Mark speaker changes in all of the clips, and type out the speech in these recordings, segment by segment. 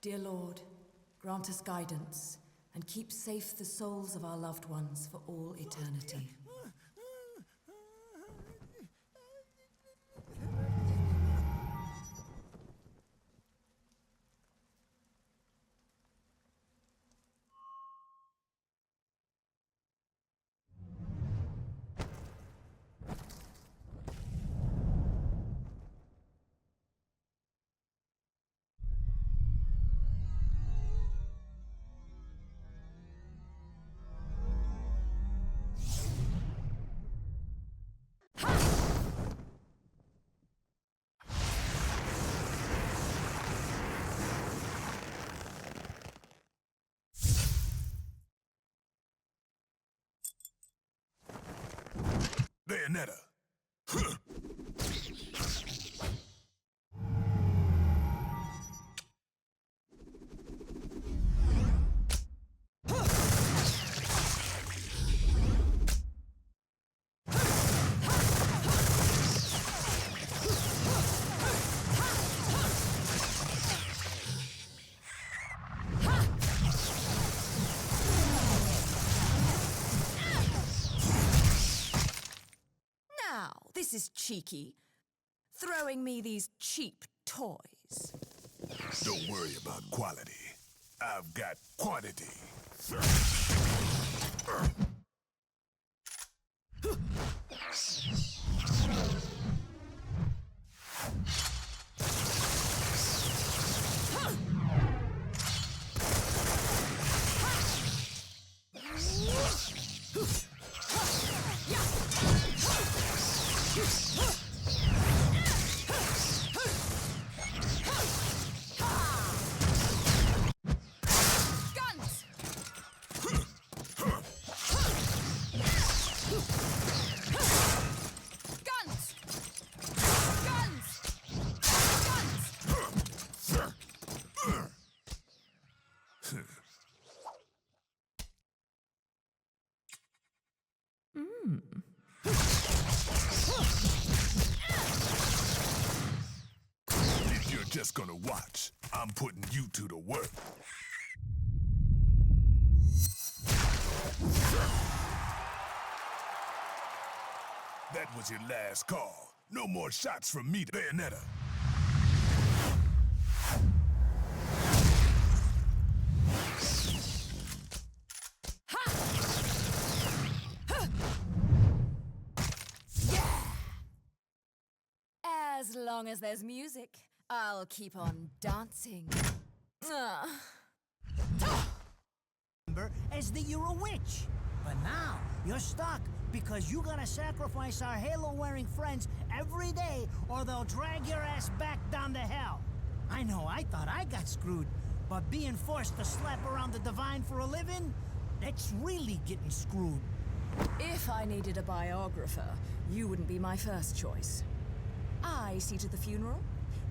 Speaker 1: Dear Lord, grant us guidance and keep safe the souls of our loved ones for all eternity.
Speaker 2: Bayonetta.
Speaker 1: This is cheeky. Throwing me these cheap toys.
Speaker 2: Don't worry about quality. I've got quantity. If you're just gonna watch, I'm putting you to the work. That was your last call. No more shots from me, Bayonetta.
Speaker 1: As long as there's music, I'll keep on dancing.
Speaker 3: Remember as that you're a witch. But now, you're stuck because you gotta sacrifice our halo-wearing friends every day or they'll drag your ass back down to hell. I know, I thought I got screwed, but being forced to slap around the divine for a living, that's really getting screwed.
Speaker 1: If I needed a biographer, you wouldn't be my first choice. I see to the funeral.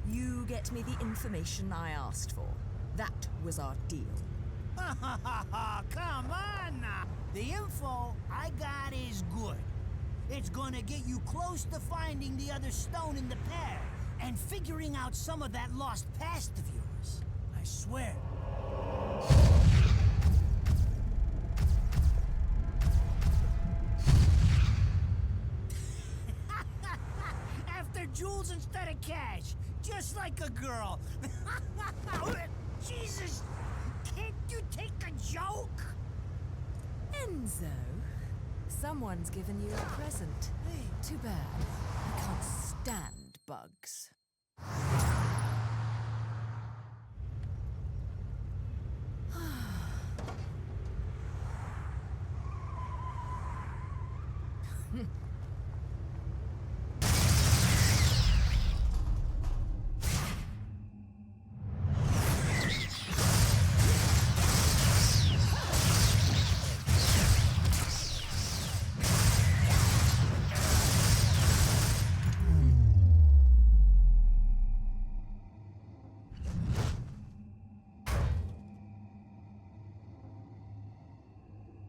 Speaker 1: You get me the information I asked for. That was our deal.
Speaker 3: Come on now. The info I got is good. It's gonna get you close to finding the other stone in the pair and figuring out some of that lost past of yours. I swear. After jewels instead of cash, just like a girl. Jesus, can't you take a joke?
Speaker 1: Enzo, someone's given you a present. Too bad. I can't stand bugs.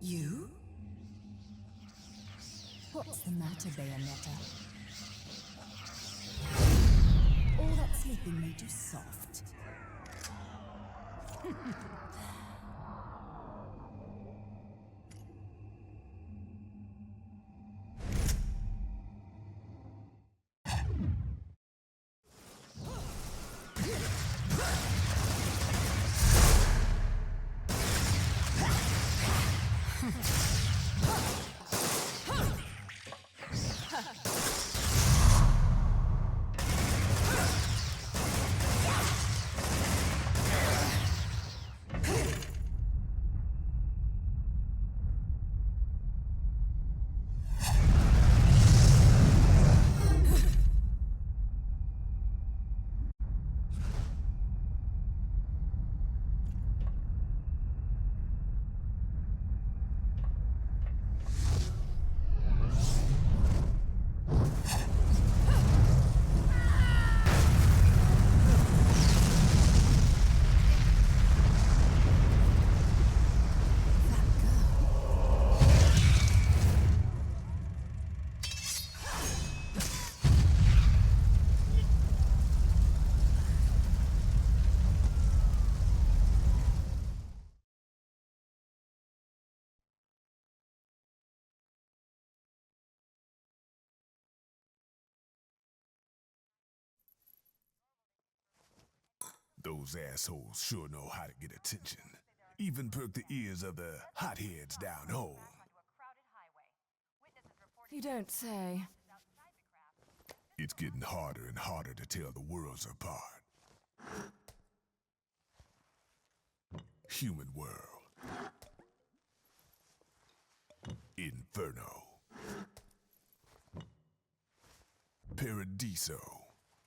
Speaker 1: You?
Speaker 4: What's the matter, Bayonetta? All that sleeping made you soft.
Speaker 2: Those assholes sure know how to get attention. Even perk the ears of the hotheads down home.
Speaker 1: You don't say.
Speaker 2: It's getting harder and harder to tell the worlds apart. Human world. Inferno. Paradiso.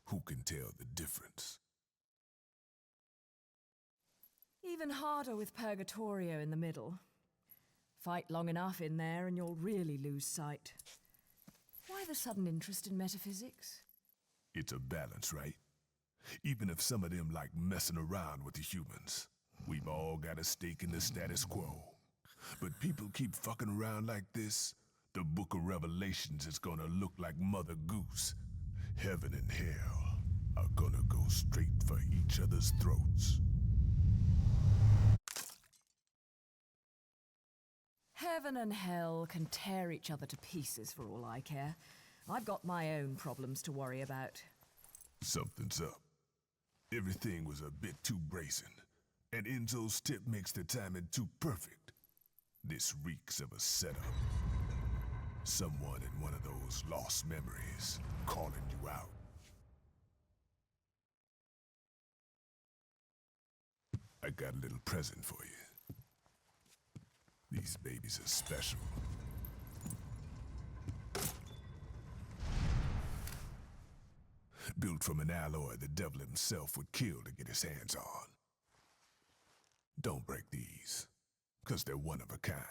Speaker 2: Who can tell the difference?
Speaker 1: Even harder with Purgatorio in the middle. Fight long enough in there and you'll really lose sight. Why the sudden interest in metaphysics?
Speaker 2: It's a balance, right? Even if some of them like messing around with the humans, we've all got a stake in the status quo. But people keep fucking around like this, the Book of Revelations is gonna look like Mother Goose. Heaven and hell are gonna go straight for each other's throats.
Speaker 1: Heaven and hell can tear each other to pieces for all I care. I've got my own problems to worry about.
Speaker 2: Something's up. Everything was a bit too brazen, and Enzo's tip makes the timing too perfect. This reeks of a setup. Someone in one of those lost memories calling you out. I got a little present for you. These babies are special. Built from an alloy the devil himself would kill to get his hands on. Don't break these, 'cause they're one of a kind.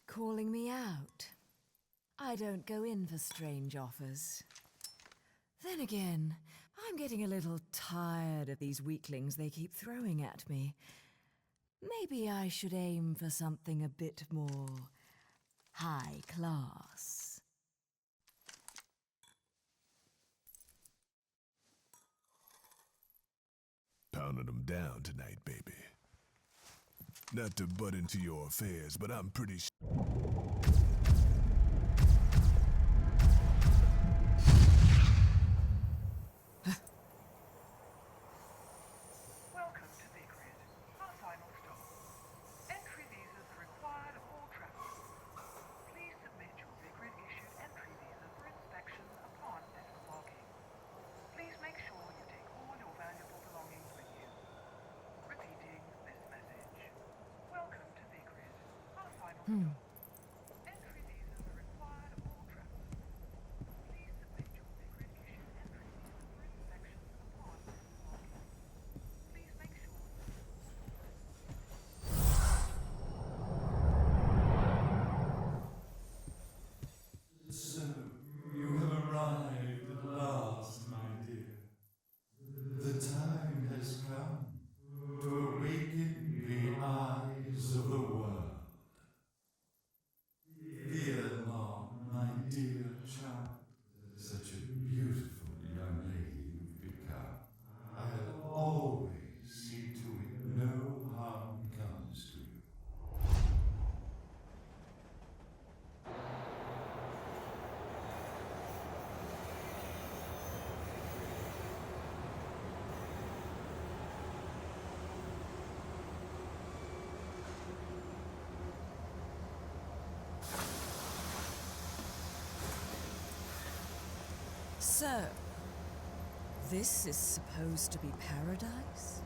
Speaker 1: Calling me out. I don't go in for strange offers. Then again, I'm getting a little tired of these weaklings they keep throwing at me. Maybe I should aim for something a bit more high class.
Speaker 2: Pounding them down tonight, baby. Not to butt into your affairs, but I'm pretty sure.
Speaker 5: Welcome to Vicrid, our final stop. Entry visas are required of all travelers. Please submit your Vicrid-issued entry visa for inspection upon disembarking. Please make sure you take all your valuable belongings with you. Repeating this message. Welcome to Vicrid, our final stop. Entry visas are required of all travelers. Please submit your
Speaker 1: So, this is supposed to be paradise?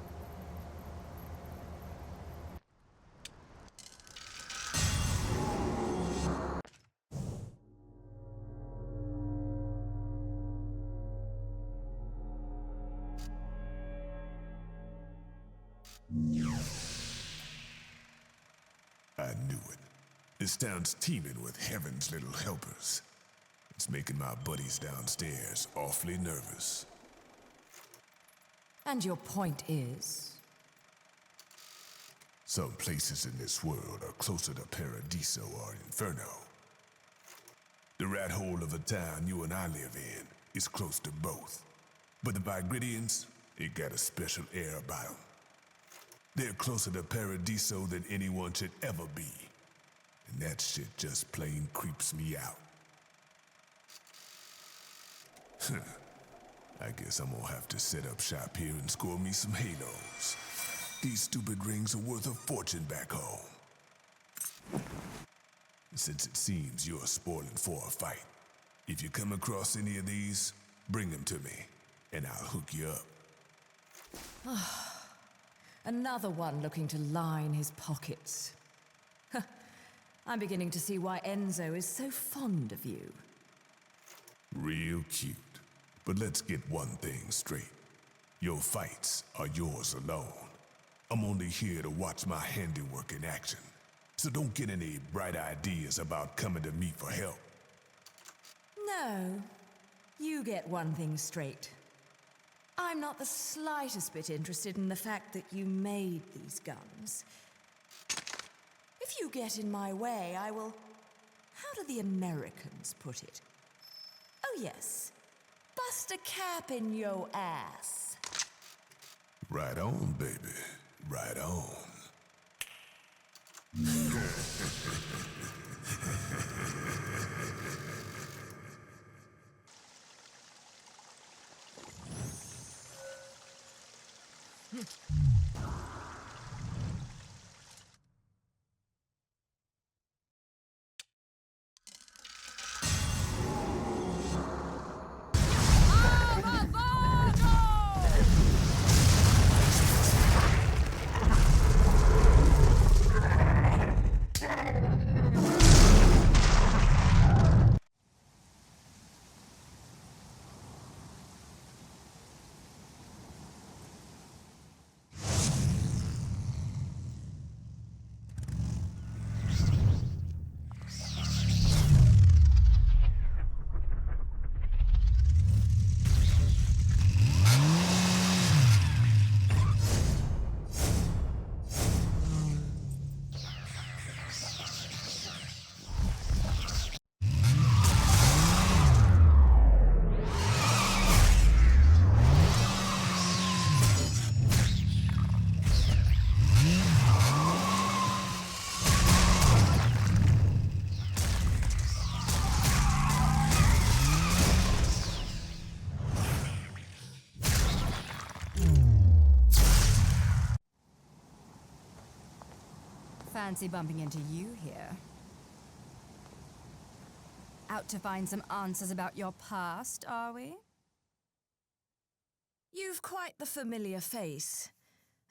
Speaker 2: I knew it. This town's teeming with heaven's little helpers. It's making my buddies downstairs awfully nervous.
Speaker 1: And your point is?
Speaker 2: Some places in this world are closer to Paradiso or Inferno. The rat hole of a town you and I live in is close to both. But the Vigridians, it got a special air about them. They're closer to Paradiso than anyone should ever be. And that shit just plain creeps me out. I guess I'm gonna have to set up shop here and score me some halos. These stupid rings are worth a fortune back home. Since it seems you're spoiling for a fight, if you come across any of these, bring them to me, and I'll hook you up.
Speaker 1: Another one looking to line his pockets. I'm beginning to see why Enzo is so fond of you.
Speaker 2: Real cute. But let's get one thing straight. Your fights are yours alone. I'm only here to watch my handiwork in action. So don't get any bright ideas about coming to me for help.
Speaker 1: No, you get one thing straight. I'm not the slightest bit interested in the fact that you made these guns. If you get in my way, I will... How do the Americans put it? Oh yes, bust a cap in yo ass.
Speaker 2: Right on, baby. Right on.
Speaker 4: Fancy bumping into you here. Out to find some answers about your past, are we?
Speaker 1: You've quite the familiar face,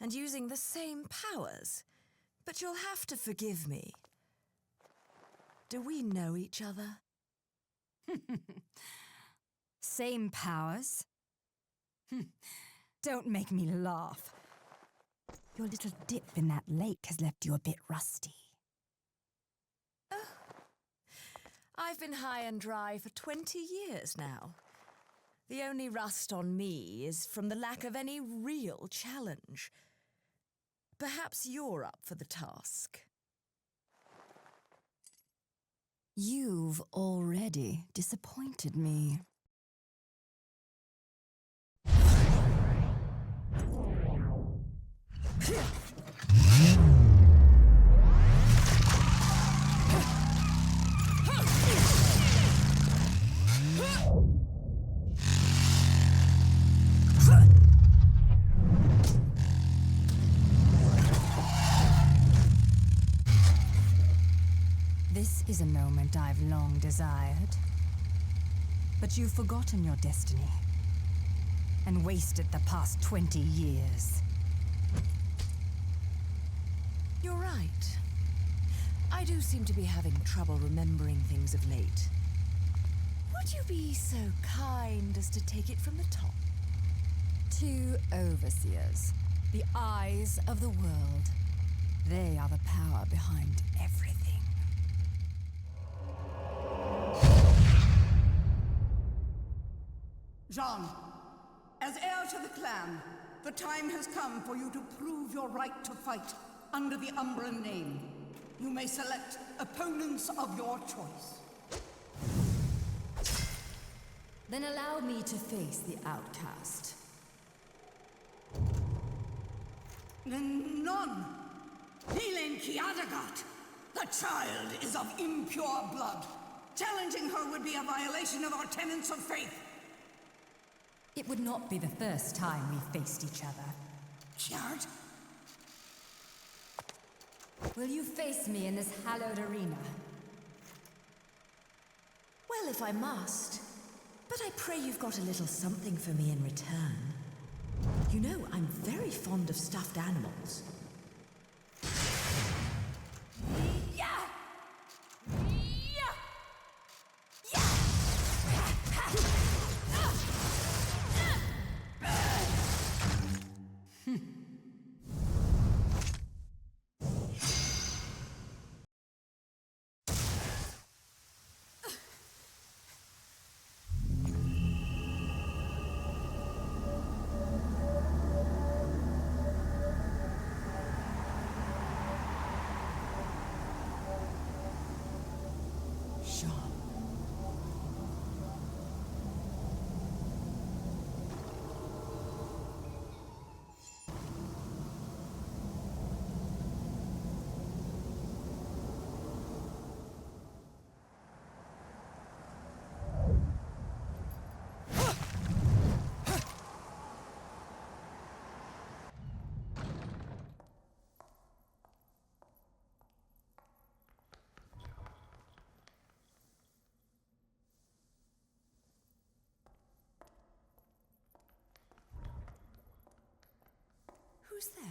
Speaker 1: and using the same powers. But you'll have to forgive me. Do we know each other?
Speaker 4: Same powers? Don't make me laugh. Your little dip in that lake has left you a bit rusty.
Speaker 1: I've been high and dry for 20 years now. The only rust on me is from the lack of any real challenge. Perhaps you're up for the task.
Speaker 4: You've already disappointed me. This is a moment I've long desired. But you've forgotten your destiny. And wasted the past 20 years.
Speaker 1: You're right. I do seem to be having trouble remembering things of late. Would you be so kind as to take it from the top?
Speaker 4: 2 overseers. The eyes of the world. They are the power behind everything.
Speaker 6: Jean, as heir to the clan, the time has come for you to prove your right to fight under the Umbran name. You may select opponents of your choice.
Speaker 4: Then allow me to face the outcast.
Speaker 6: None! Healing Kiadagat! The child is of impure blood. Challenging her would be a violation of our tenets of faith.
Speaker 4: It would not be the first time we faced each other.
Speaker 6: Kiard?
Speaker 4: Will you face me in this hallowed arena?
Speaker 1: Well, if I must. But I pray you've got a little something for me in return. You know, I'm very fond of stuffed animals.
Speaker 6: Yeah!
Speaker 1: Who's there?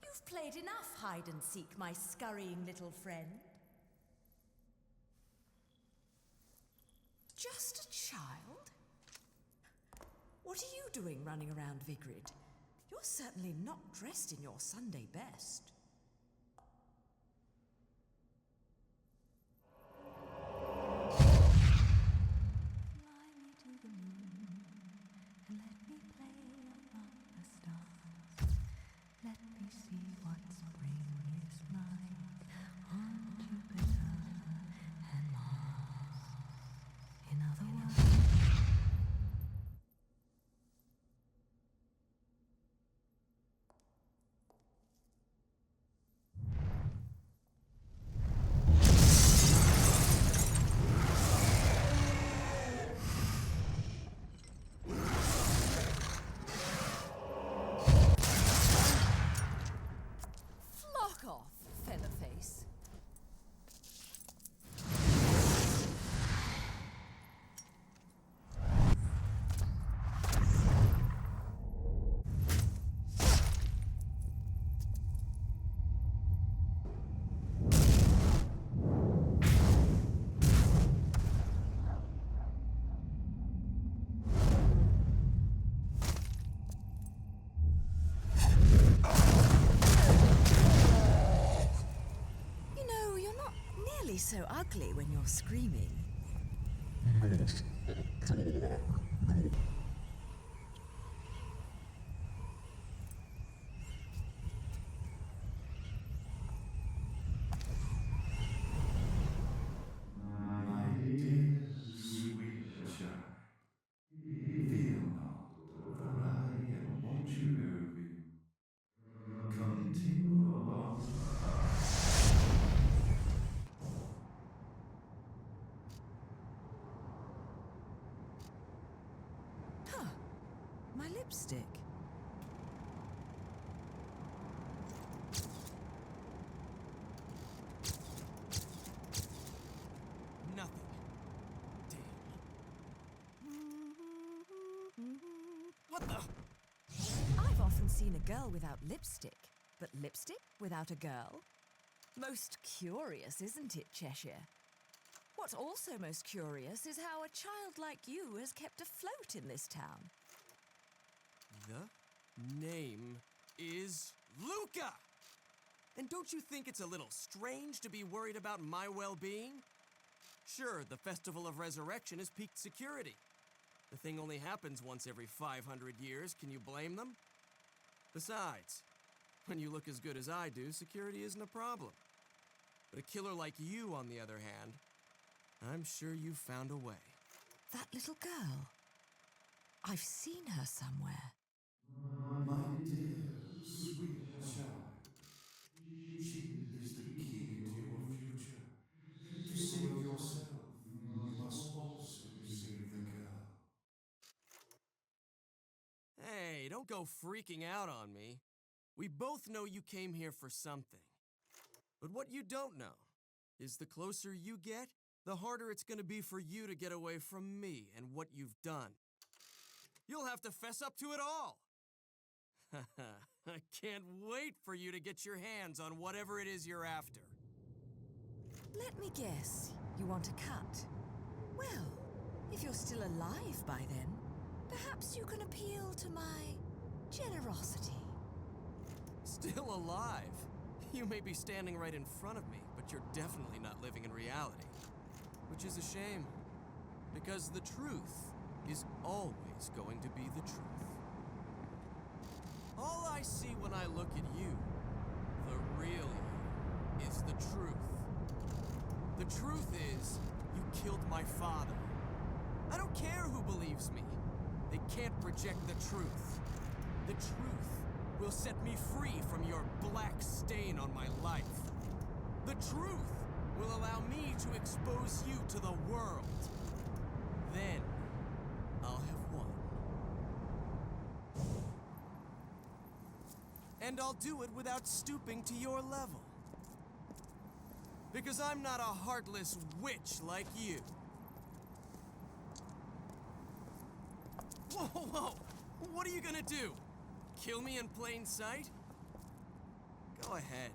Speaker 1: You've played enough hide and seek, my scurrying little friend. Just a child? What are you doing running around Vigrid? You're certainly not dressed in your Sunday best.
Speaker 7: Fly me to the moon and let me play among the stars. Let me see what spring is like on Jupiter and Mars. In other words,
Speaker 1: Flock off, featherface. You know, you're not nearly so ugly when you're screaming. lipstick?
Speaker 8: Nothing. Damn. What the?
Speaker 1: I've often seen a girl without lipstick, but lipstick without a girl? Most curious, isn't it, Cheshire? What's also most curious is how a child like you has kept afloat in this town.
Speaker 8: The name is Luca! And don't you think it's a little strange to be worried about my well-being? Sure, the Festival of Resurrection has peaked security. The thing only happens once every 500 years. Can you blame them? Besides, when you look as good as I do, security isn't a problem. But a killer like you, on the other hand, I'm sure you found a way.
Speaker 1: That little girl. I've seen her somewhere.
Speaker 9: My dear, sweet child, she is the key to your future. To save yourself, you must also save the girl.
Speaker 8: Hey, don't go freaking out on me. We both know you came here for something. But what you don't know is the closer you get, the harder it's gonna be for you to get away from me and what you've done. You'll have to fess up to it all. I can't wait for you to get your hands on whatever it is you're after.
Speaker 1: Let me guess, you want a cut? Well, if you're still alive by then, perhaps you can appeal to my generosity.
Speaker 8: Still alive? You may be standing right in front of me, but you're definitely not living in reality. Which is a shame, because the truth is always going to be the truth. All I see when I look at you, the real you, is the truth. The truth is, you killed my father. I don't care who believes me. They can't reject the truth. The truth will set me free from your black stain on my life. The truth will allow me to expose you to the world. Then, I'll have won. And I'll do it without stooping to your level. Because I'm not a heartless witch like you. Whoa, whoa, whoa! What are you gonna do? Kill me in plain sight? Go ahead.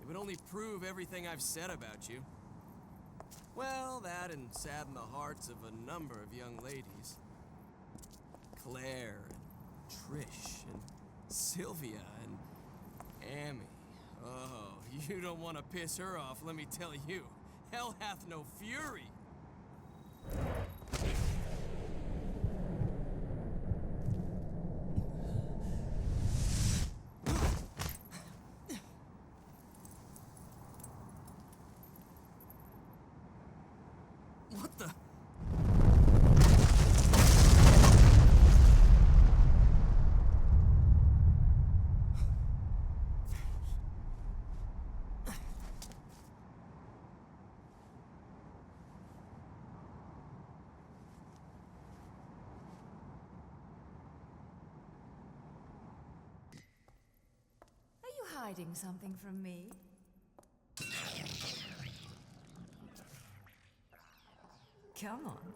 Speaker 8: It would only prove everything I've said about you. Well, that and sadden the hearts of a number of young ladies. Claire, and Trish, and Sylvia, and Amy. Oh, you don't want to piss her off, let me tell you. Hell hath no fury. What the?
Speaker 1: Are you hiding something from me? Come on.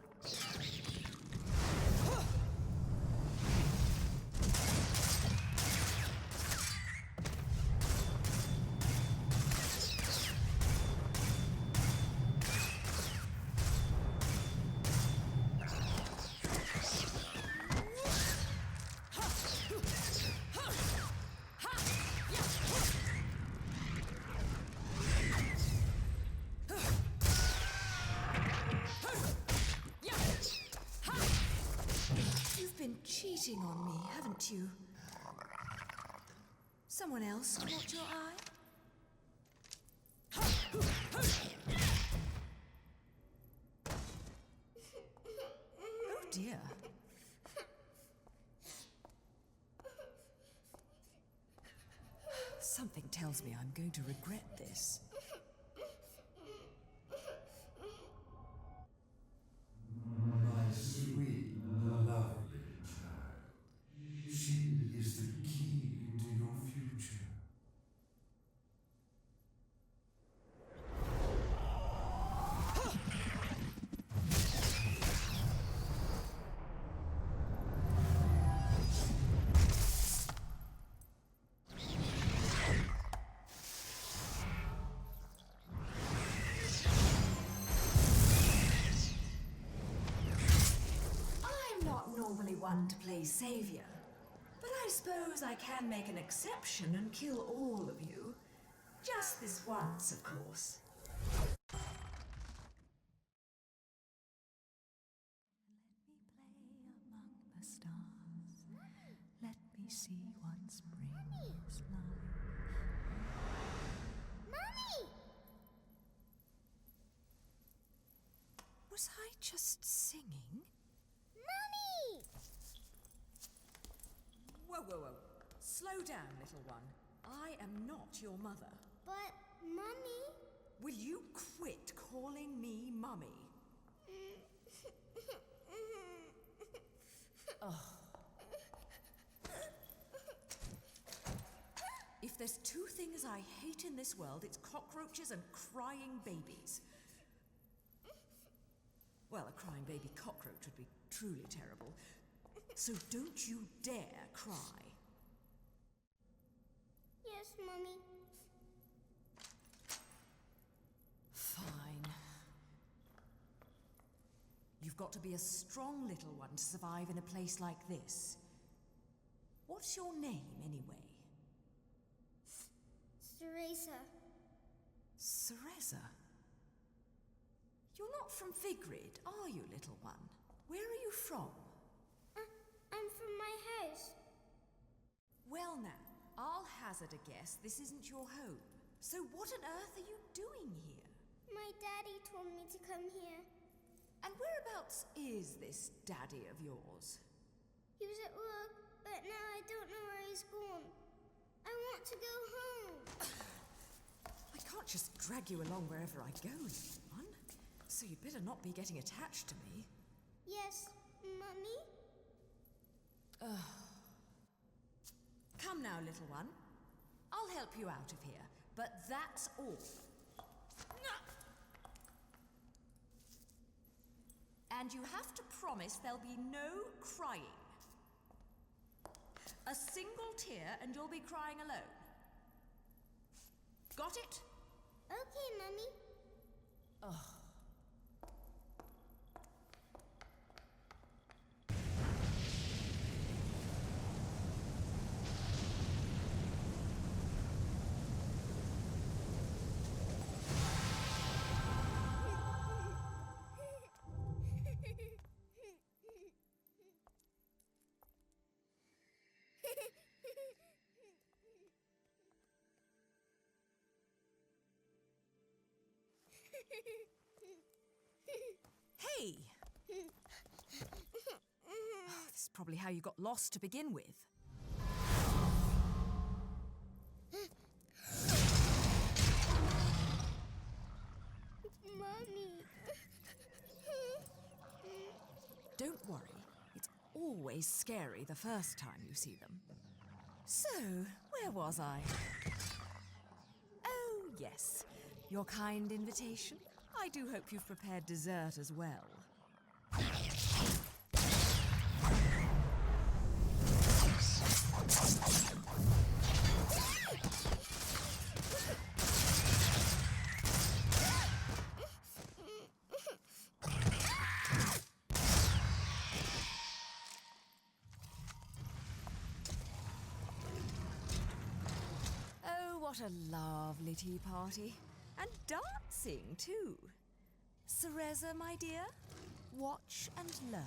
Speaker 1: Cheating on me, haven't you? Someone else caught your eye? Oh dear. Something tells me I'm going to regret this.
Speaker 9: My sweet, lovely child,
Speaker 1: one to play savior. But I suppose I can make an exception and kill all of you. Just this once, of course.
Speaker 7: Let me play among the stars. Let me see what spring is like.
Speaker 10: Mommy!
Speaker 1: Was I just singing?
Speaker 10: Mommy!
Speaker 1: Whoa, whoa, whoa. Slow down, little one. I am not your mother.
Speaker 10: But, Mommy...
Speaker 1: Will you quit calling me Mummy? If there's two things I hate in this world, it's cockroaches and crying babies. Well, a crying baby cockroach would be truly terrible. So don't you dare cry.
Speaker 10: Yes, Mommy.
Speaker 1: Fine. You've got to be a strong little one to survive in a place like this. What's your name, anyway?
Speaker 10: Teresa.
Speaker 1: Cereza? You're not from Vigrid, are you, little one? Where are you from?
Speaker 10: I'm from my house.
Speaker 1: Well now, I'll hazard a guess this isn't your home. So what on earth are you doing here?
Speaker 10: My daddy told me to come here.
Speaker 1: And whereabouts is this daddy of yours?
Speaker 10: He was at work, but now I don't know where he's gone. I want to go home.
Speaker 1: I can't just drag you along wherever I go, little one. So you'd better not be getting attached to me.
Speaker 10: Yes, Mummy?
Speaker 1: Come now, little one. I'll help you out of here, but that's all. And you have to promise there'll be no crying. A single tear and you'll be crying alone. Got it?
Speaker 10: Okay, Mummy.
Speaker 1: Hey! This is probably how you got lost to begin with.
Speaker 10: Mommy.
Speaker 1: Don't worry, it's always scary the first time you see them. So, where was I? Oh, yes, your kind invitation. I do hope you've prepared dessert as well. Oh, what a lovely tea party. And dancing, too. Cereza, my dear, watch and learn.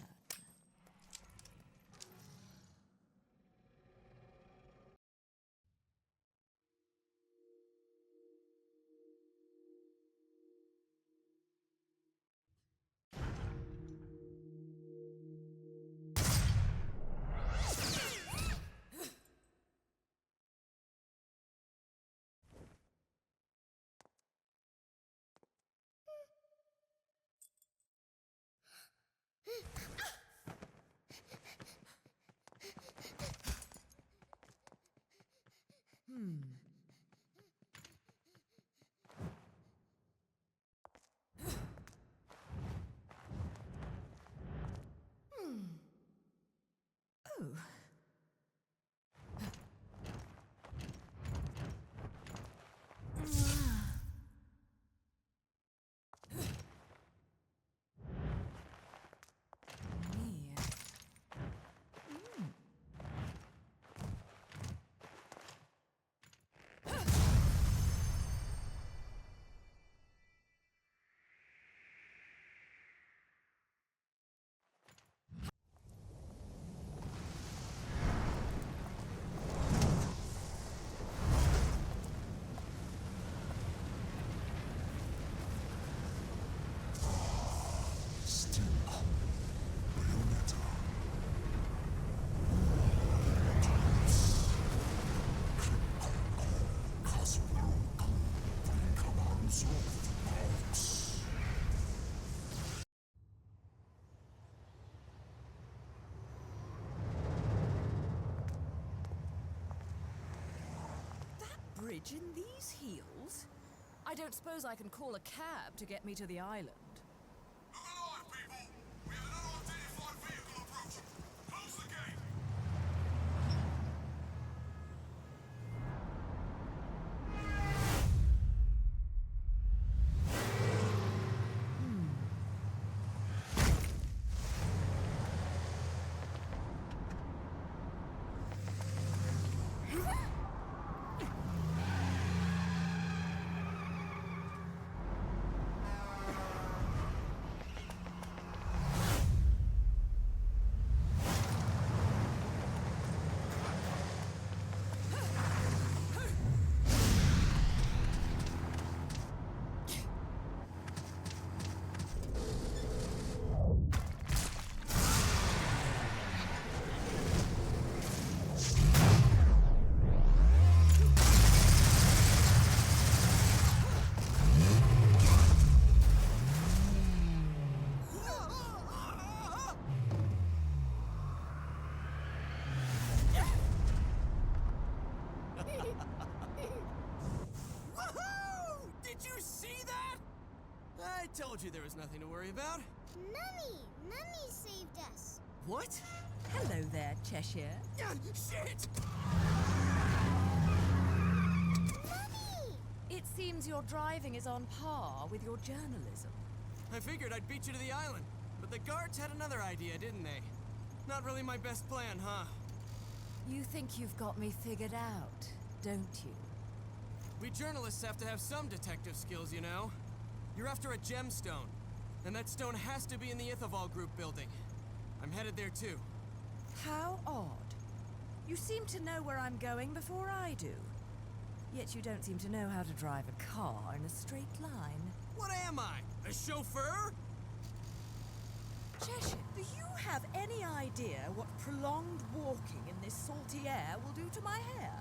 Speaker 1: That bridge in these heels? I don't suppose I can call a cab to get me to the island.
Speaker 2: Look alive, people! We have an unidentified vehicle approaching. Close the gate!
Speaker 8: I told you there was nothing to worry about.
Speaker 10: Mummy! Mummy saved us.
Speaker 8: What?
Speaker 1: Hello there, Cheshire.
Speaker 8: Shit!
Speaker 10: Mummy!
Speaker 1: It seems your driving is on par with your journalism.
Speaker 8: I figured I'd beat you to the island, but the guards had another idea, didn't they? Not really my best plan, huh?
Speaker 1: You think you've got me figured out, don't you?
Speaker 8: We journalists have to have some detective skills, you know. You're after a gemstone, and that stone has to be in the Ithavol Group building. I'm headed there too.
Speaker 1: How odd. You seem to know where I'm going before I do. Yet you don't seem to know how to drive a car in a straight line.
Speaker 8: What am I? A chauffeur?
Speaker 1: Cheshire, do you have any idea what prolonged walking in this salty air will do to my hair?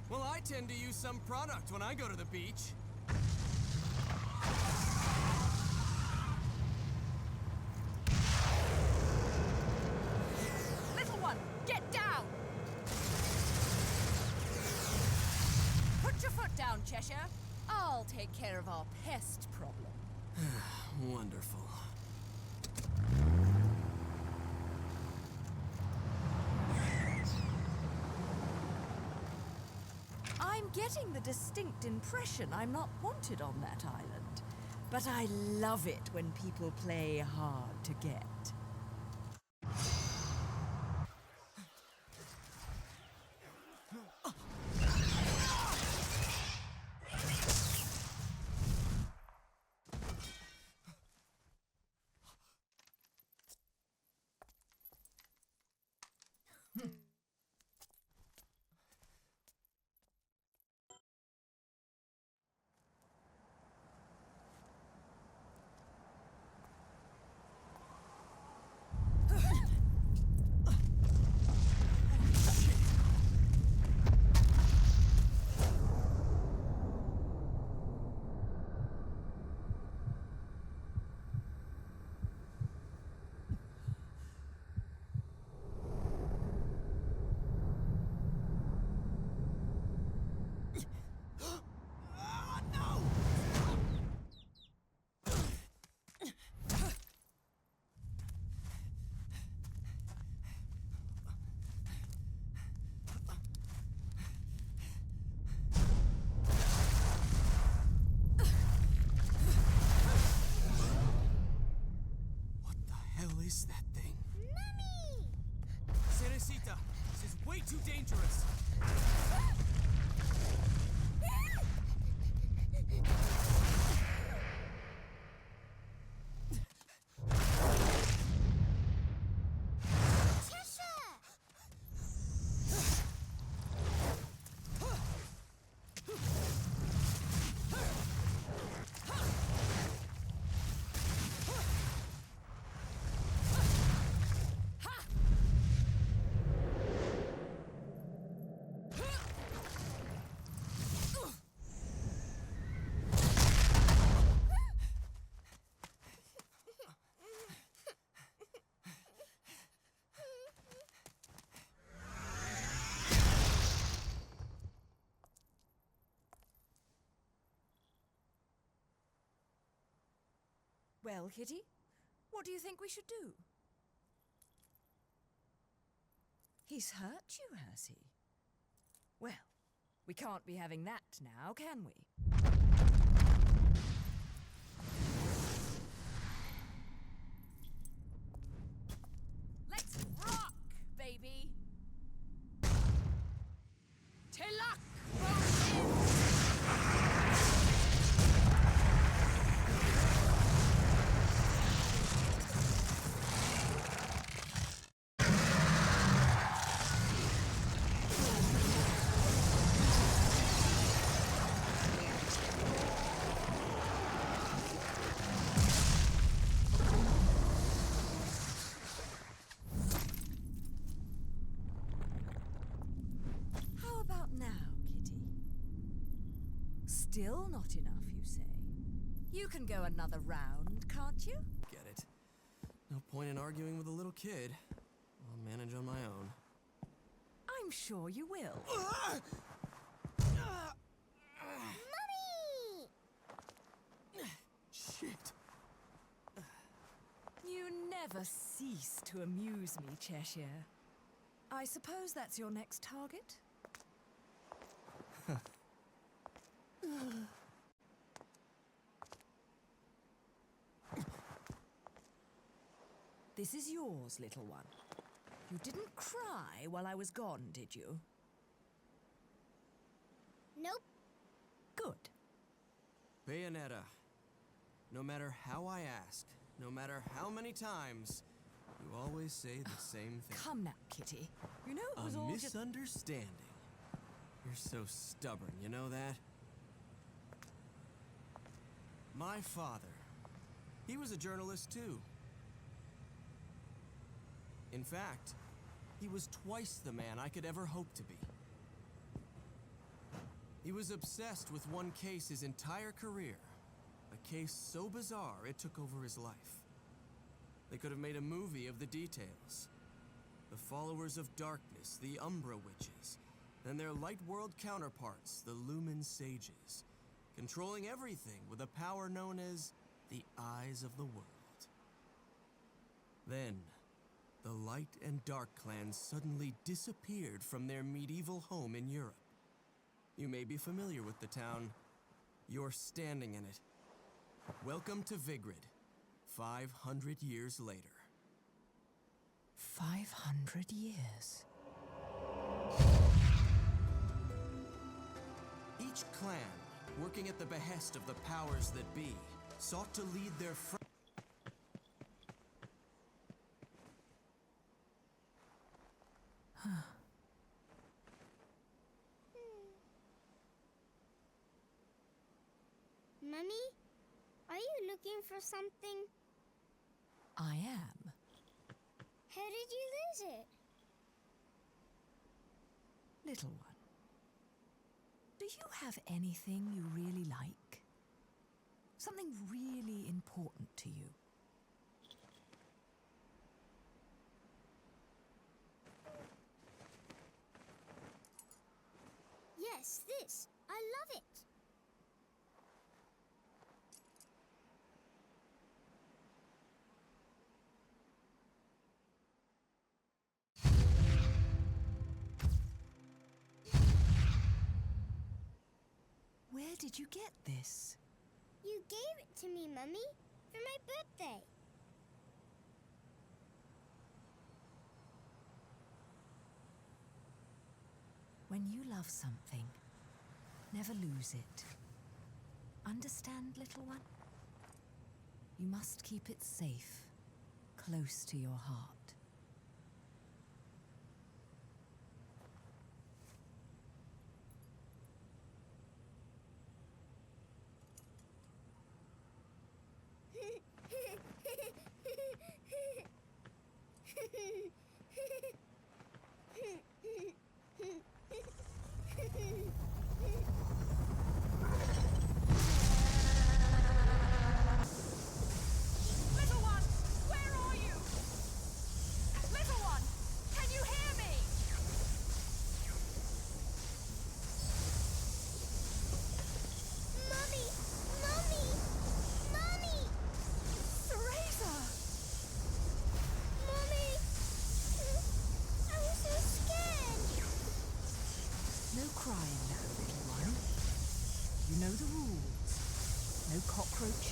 Speaker 8: Well, I tend to use some product when I go to the beach.
Speaker 1: Little one, get down! Put your foot down, Cheshire. I'll take care of our pest problem.
Speaker 8: Wonderful.
Speaker 1: I'm getting the distinct impression I'm not wanted on that island. But I love it when people play hard to get.
Speaker 8: Is that thing?
Speaker 10: Mummy!
Speaker 8: Cerecita, this is way too dangerous.
Speaker 1: Well, Kitty, what do you think we should do? He's hurt you, has he? Well, we can't be having that now, can we? Let's rock, baby! Tilak! Still not enough, you say? You can go another round, can't you?
Speaker 8: Get it. No point in arguing with a little kid. I'll manage on my own.
Speaker 1: I'm sure you will.
Speaker 10: Mummy!
Speaker 8: Shit.
Speaker 1: You never cease to amuse me, Cheshire. I suppose that's your next target? This is yours, little one. You didn't cry while I was gone, did you?
Speaker 10: Nope.
Speaker 1: Good.
Speaker 8: Bayonetta, no matter how I ask, no matter how many times, you always say the same thing.
Speaker 1: Come now, Kitty. You know it was
Speaker 8: a
Speaker 1: all
Speaker 8: misunderstanding. You're so stubborn, you know that? My father, he was a journalist too. In fact, he was twice the man I could ever hope to be. He was obsessed with one case his entire career. A case so bizarre it took over his life. They could have made a movie of the details. The followers of darkness, the Umbra Witches, and their light world counterparts, the Lumen Sages, controlling everything with a power known as the Eyes of the World. Then, the Light and Dark clans suddenly disappeared from their medieval home in Europe. You may be familiar with the town. You're standing in it. Welcome to Vigrid, 500 years later.
Speaker 1: 500 years.
Speaker 8: Each clan, working at the behest of the powers that be, sought to lead their
Speaker 10: Mummy, are you looking for something?
Speaker 1: I am.
Speaker 10: How did you lose it?
Speaker 1: Little one, do you have anything you really like? Something really important to you?
Speaker 10: Yes, this. I love it.
Speaker 1: Where did you get this?
Speaker 10: You gave it to me, Mummy, for my birthday.
Speaker 1: When you love something, never lose it. Understand, little one? You must keep it safe, close to your heart.
Speaker 10: Little one, where are you?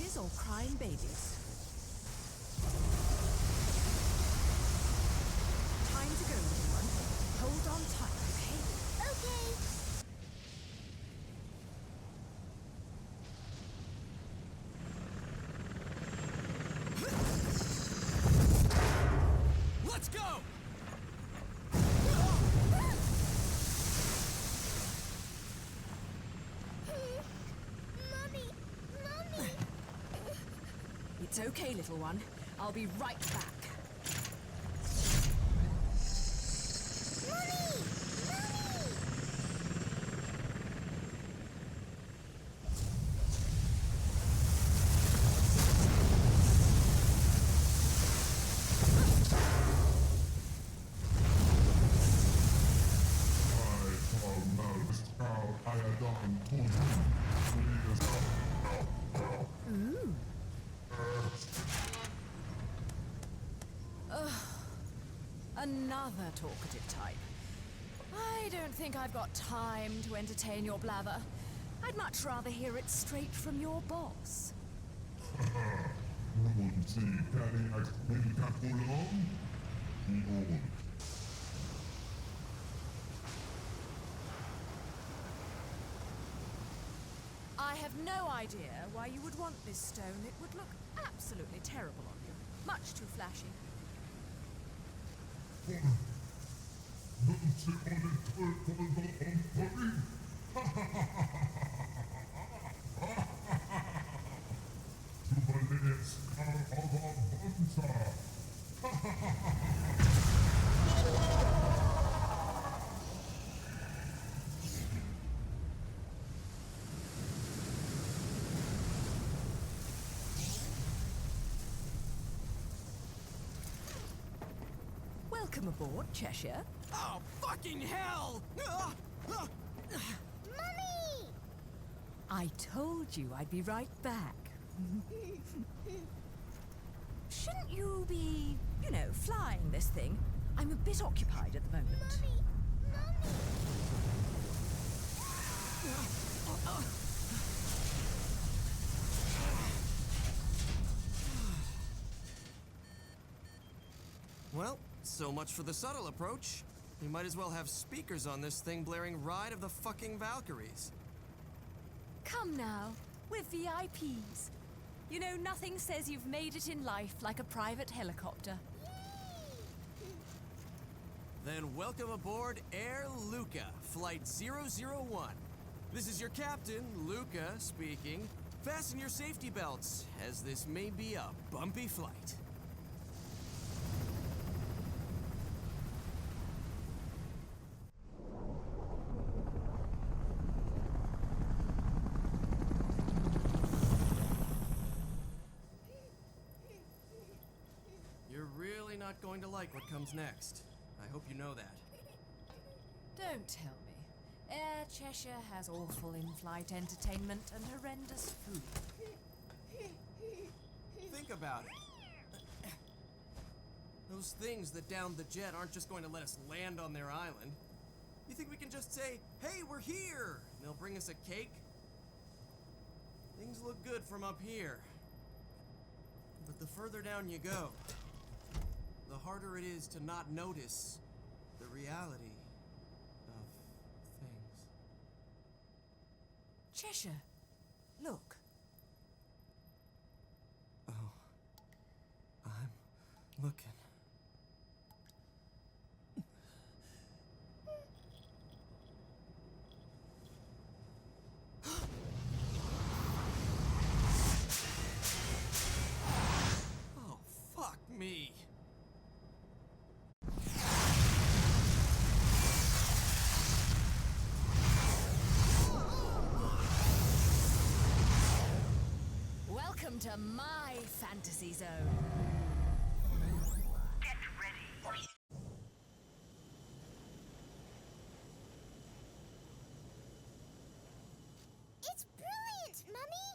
Speaker 1: witches or crying babies. Time to go, little one. Hold on tight, okay?
Speaker 10: Okay.
Speaker 8: Let's go!
Speaker 10: Mommy! Mommy!
Speaker 1: It's okay, little one. I'll be right back.
Speaker 10: Mommy! Mommy!
Speaker 1: Another talkative type. I don't think I've got time to entertain your blather. I'd much rather hear it straight from your boss. I have no idea why you would want this stone. It would look absolutely terrible on you. Much too flashy. Welcome aboard, Cheshire.
Speaker 8: Oh, fucking hell!
Speaker 10: Mommy!
Speaker 1: I told you I'd be right back. Shouldn't you be, flying this thing? I'm a bit occupied at the moment.
Speaker 10: Mommy!
Speaker 8: Well, so much for the subtle approach. We might as well have speakers on this thing blaring Ride of the fucking Valkyries.
Speaker 1: Come now, we're VIPs. You know, nothing says you've made it in life like a private helicopter.
Speaker 8: Then welcome aboard Air Luca, Flight 001. This is your captain, Luca, speaking. Fasten your safety belts, as this may be a bumpy flight. You're really not going to like what comes next. I hope you know that.
Speaker 1: Don't tell me. Air Cheshire has awful in-flight entertainment and horrendous food.
Speaker 8: Think about it. Those things that downed the jet aren't just going to let us land on their island. You think we can just say, "Hey, we're here," and they'll bring us a cake? Things look good from up here. But the further down you go, the harder it is to not notice the reality of things.
Speaker 1: Cheshire, look.
Speaker 8: Oh, I'm looking. Oh, fuck me.
Speaker 1: Welcome to my fantasy zone.
Speaker 5: Get ready.
Speaker 10: It's brilliant, Mummy!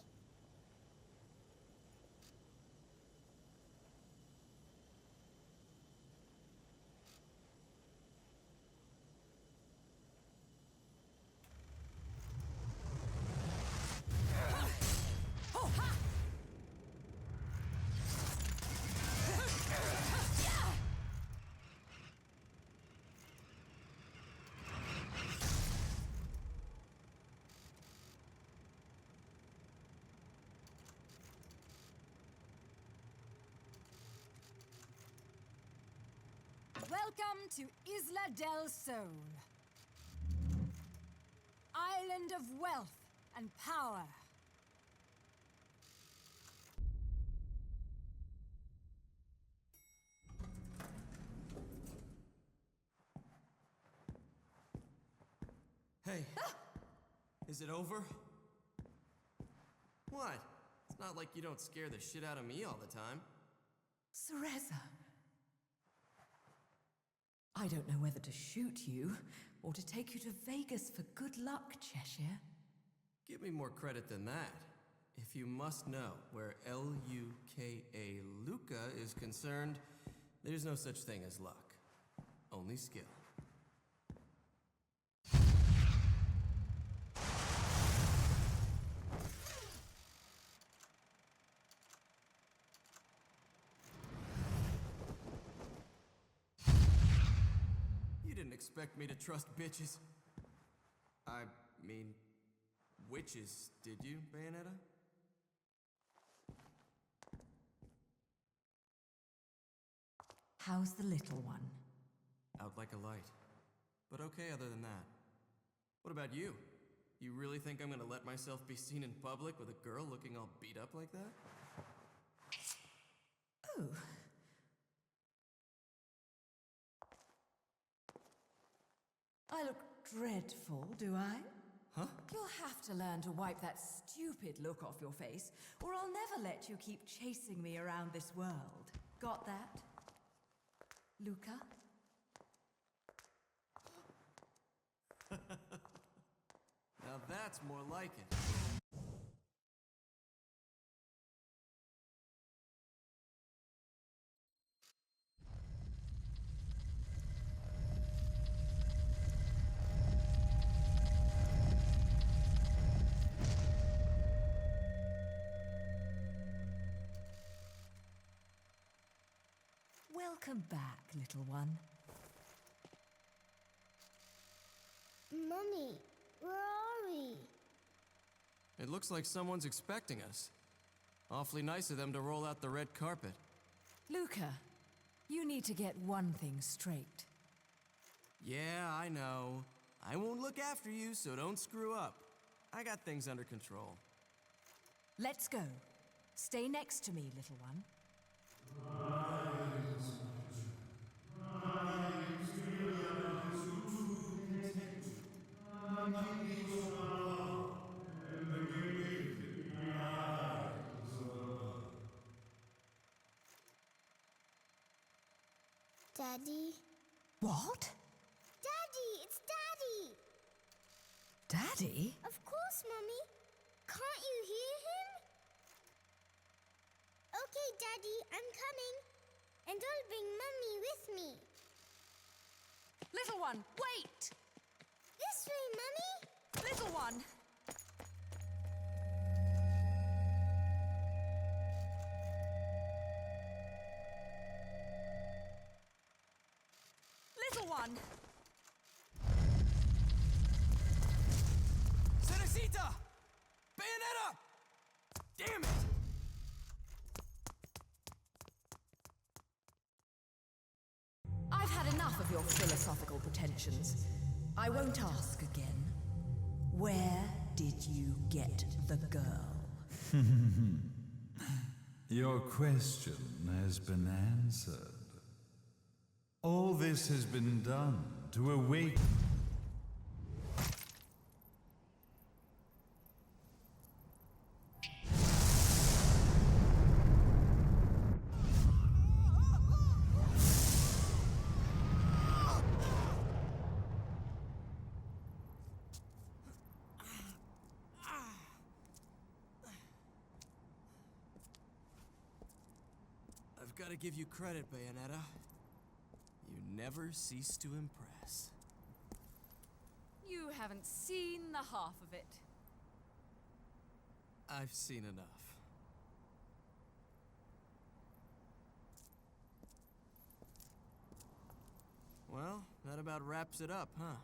Speaker 1: Oh, ha!
Speaker 4: Welcome to Isla del Sol. Island of wealth and power.
Speaker 8: Hey, is it over? What? It's not like you don't scare the shit out of me all the time.
Speaker 1: Cereza. I don't know whether to shoot you or to take you to Vegas for good luck, Cheshire.
Speaker 8: Give me more credit than that. If you must know where L-U-K-A Luca is concerned, there's no such thing as luck. Only skill. You didn't expect me to trust bitches. I mean, witches, did you, Bayonetta?
Speaker 1: How's the little one?
Speaker 8: Out like a light. But okay other than that. What about you? You really think I'm gonna let myself be seen in public with a girl looking all beat up like that?
Speaker 1: Oh. I look dreadful, do I?
Speaker 8: Huh?
Speaker 1: You'll have to learn to wipe that stupid look off your face, or I'll never let you keep chasing me around this world. Got that? Luca?
Speaker 8: Now that's more like it.
Speaker 1: Welcome back, little one.
Speaker 10: Mummy, where are we?
Speaker 8: It looks like someone's expecting us. Awfully nice of them to roll out the red carpet.
Speaker 1: Luca, you need to get one thing straight.
Speaker 8: Yeah, I know. I won't look after you, so don't screw up. I got things under control.
Speaker 1: Let's go. Stay next to me, little one.
Speaker 10: Daddy?
Speaker 1: What?
Speaker 10: Daddy, it's Daddy!
Speaker 1: Daddy?
Speaker 10: Of course, Mummy. Can't you hear him? Okay, Daddy, I'm coming. And I'll bring Mummy with me.
Speaker 1: Little one, wait!
Speaker 10: This way, Mummy.
Speaker 1: Little one! Little one!
Speaker 8: Cerecita! Bayonetta! Damn it!
Speaker 1: I've had enough of your philosophical pretensions. I won't ask again. Where did you get the girl?
Speaker 9: Your question has been answered. All this has been done to awaken.
Speaker 8: I've got to give you credit, Bayonetta. You never cease to impress.
Speaker 4: You haven't seen the half of it.
Speaker 8: I've seen enough. Well, that about wraps it up, huh?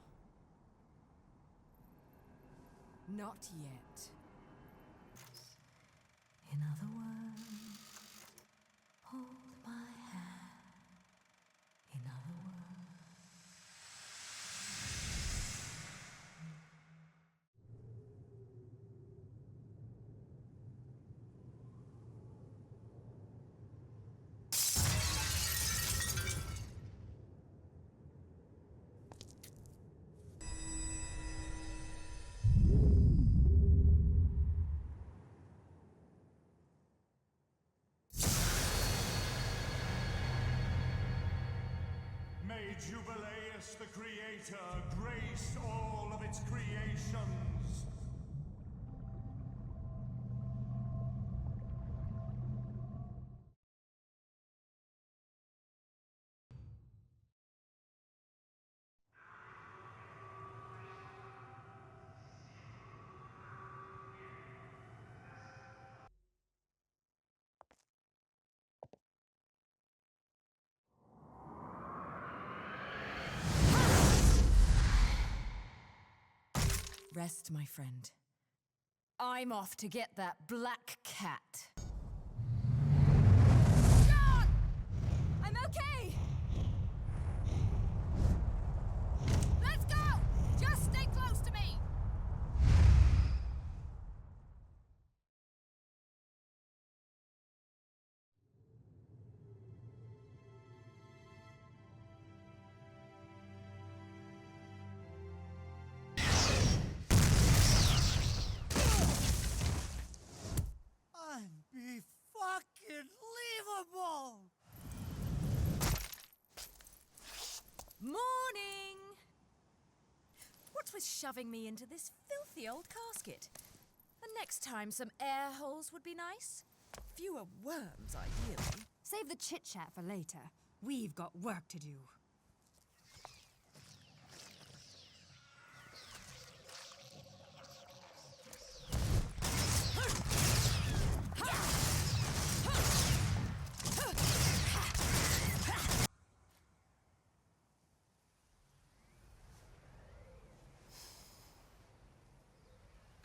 Speaker 1: Not yet. In other words, hold my hand. In other words.
Speaker 9: May Rebeliest, the Creator, grace all of its creations.
Speaker 1: Rest, my friend. I'm off to get that black cat.
Speaker 4: John! I'm okay! Let's go! Just stay close to me!
Speaker 3: Unbe-fucking-leavable!
Speaker 1: Morning! What's with shoving me into this filthy old casket? And next time some air holes would be nice. Fewer worms, ideally.
Speaker 4: Save the chit-chat for later. We've got work to do.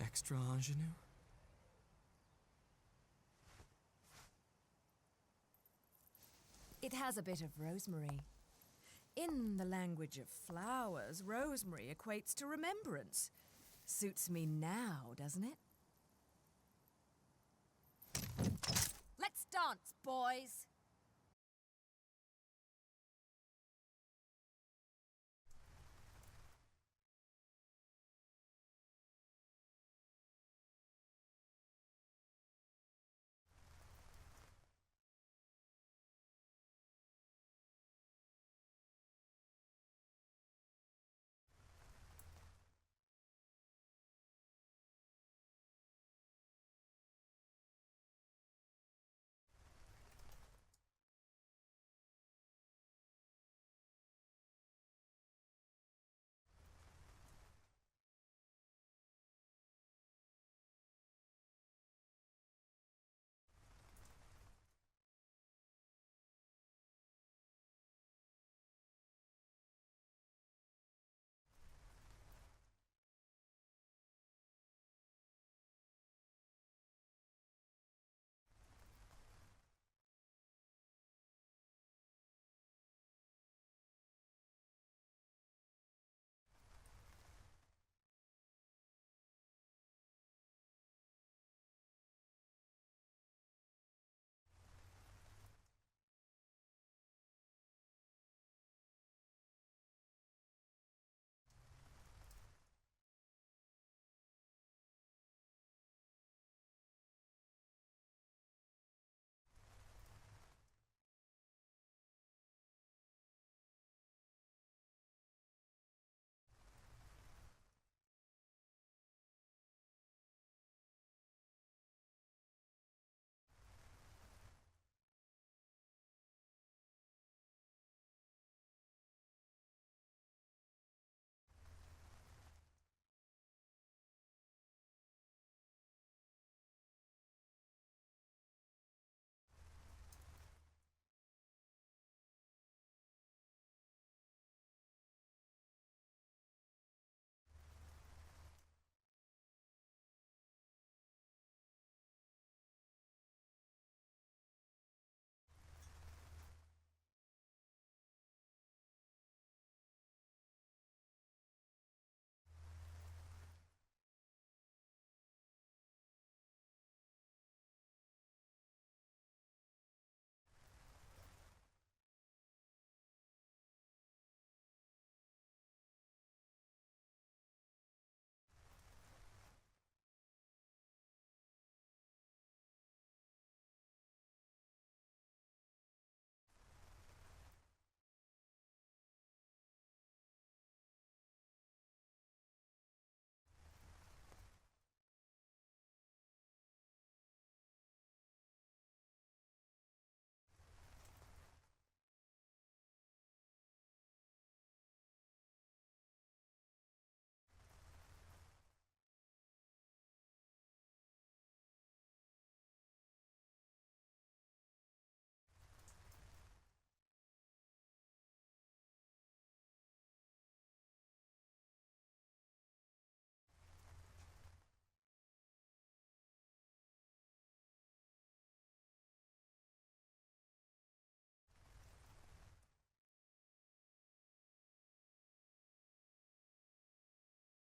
Speaker 8: Extra ingenue?
Speaker 1: It has a bit of rosemary. In the language of flowers, rosemary equates to remembrance. Suits me now, doesn't it?
Speaker 4: Let's dance, boys!